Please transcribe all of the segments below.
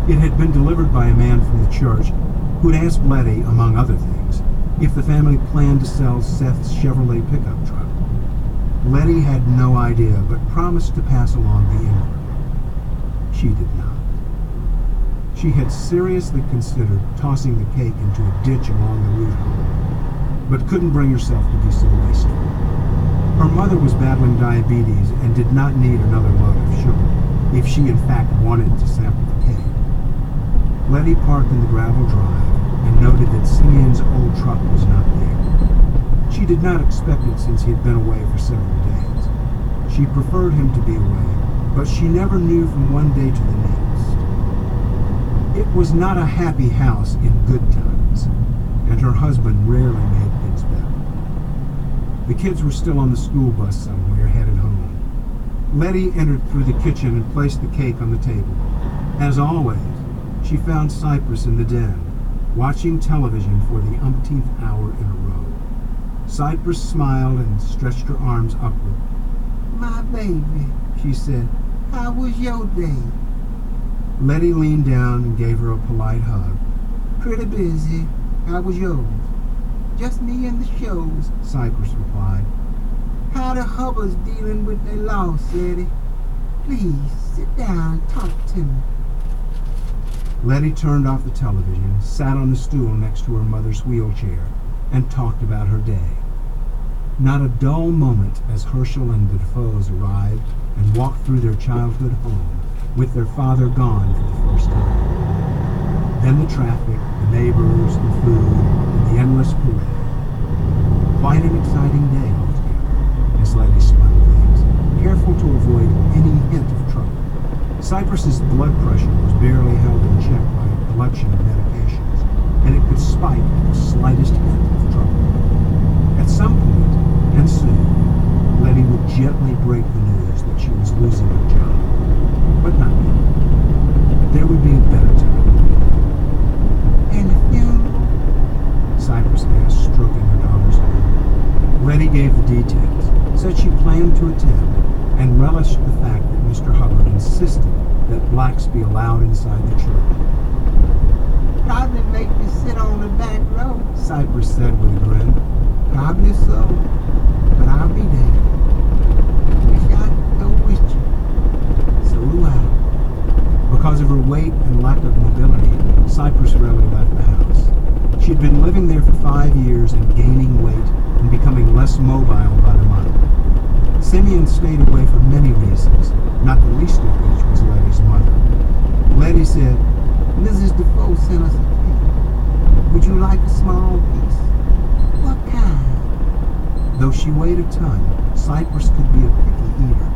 It had been delivered by a man from the church who'd asked Letty, among other things, if the family planned to sell Seth's Chevrolet pickup truck. Letty had no idea, but promised to pass along the inquiry. She did not. She had seriously considered tossing the cake into a ditch along the route home, but couldn't bring herself to be so wasteful. Her mother was battling diabetes and did not need another load of sugar if she in fact wanted to sample the cake. Letty parked in the gravel drive and noted that Simeon's old truck was not there. She did not expect it since he had been away for several days. She preferred him to be away, but she never knew from one day to the next. It was not a happy house in good times, and her husband rarely made things better. The kids were still on the school bus somewhere, headed home. Letty entered through the kitchen and placed the cake on the table. As always, she found Cypress in the den, watching television for the umpteenth hour in a row. Cypress smiled and stretched her arms upward. "My baby," she said, "how was your day?" Letty leaned down and gave her a polite hug. "Pretty busy. How was yours?" "Just me and the shows," Cypress replied. "How the Hubbards dealing with their loss, Letty? Please, sit down and talk to me." Letty turned off the television, sat on the stool next to her mother's wheelchair, and talked about her day. Not a dull moment as Herschel and the Defoes arrived and walked through their childhood home, with their father gone for the first time. Then the traffic, the neighbors, the food, and the endless parade. Quite an exciting day altogether, as Letty spun things, careful to avoid any hint of trouble. Cypress's blood pressure was barely held in check by a collection of medications, and it could spike at the slightest hint of trouble. At some point, and soon, Letty would gently break the news that she was losing her job. But not yet. There would be a better time. "And the funeral?" Cypress asked, stroking her daughter's hair. Letty gave the details, said she planned to attend, and relished the fact that Mr. Hubbard insisted that blacks be allowed inside the church. "Probably make me sit on the back row," Cypress said with a grin. "Probably so, but I'll be there. Wish I could go with you." So do I. Because of her weight and lack of mobility, Cypress rarely left the house. She had been living there for 5 years and gaining weight and becoming less mobile by the month. Simeon stayed away for many reasons, not the least of which was Letty's mother. Letty said, "Mrs. Defoe sent us a cake. Would you like a small piece?" "What kind?" Though she weighed a ton, Cypress could be a picky eater.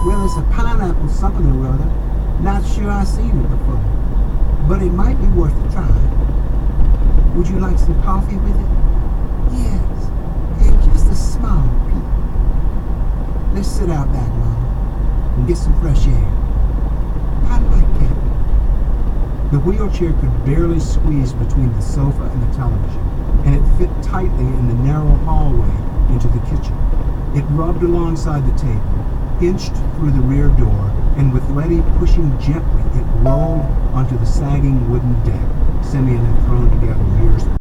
"Well, it's a pineapple something or other. Not sure I've seen it before, but it might be worth a try. Would you like some coffee with it?" "Yes, and just a small piece." "Let's sit out back, Mama, and get some fresh air. I like it." The wheelchair could barely squeeze between the sofa and the television, and it fit tightly in the narrow hallway into the kitchen. It rubbed alongside the table, inched through the rear door, and with Letty pushing gently, it rolled onto the sagging wooden deck Simeon had thrown together years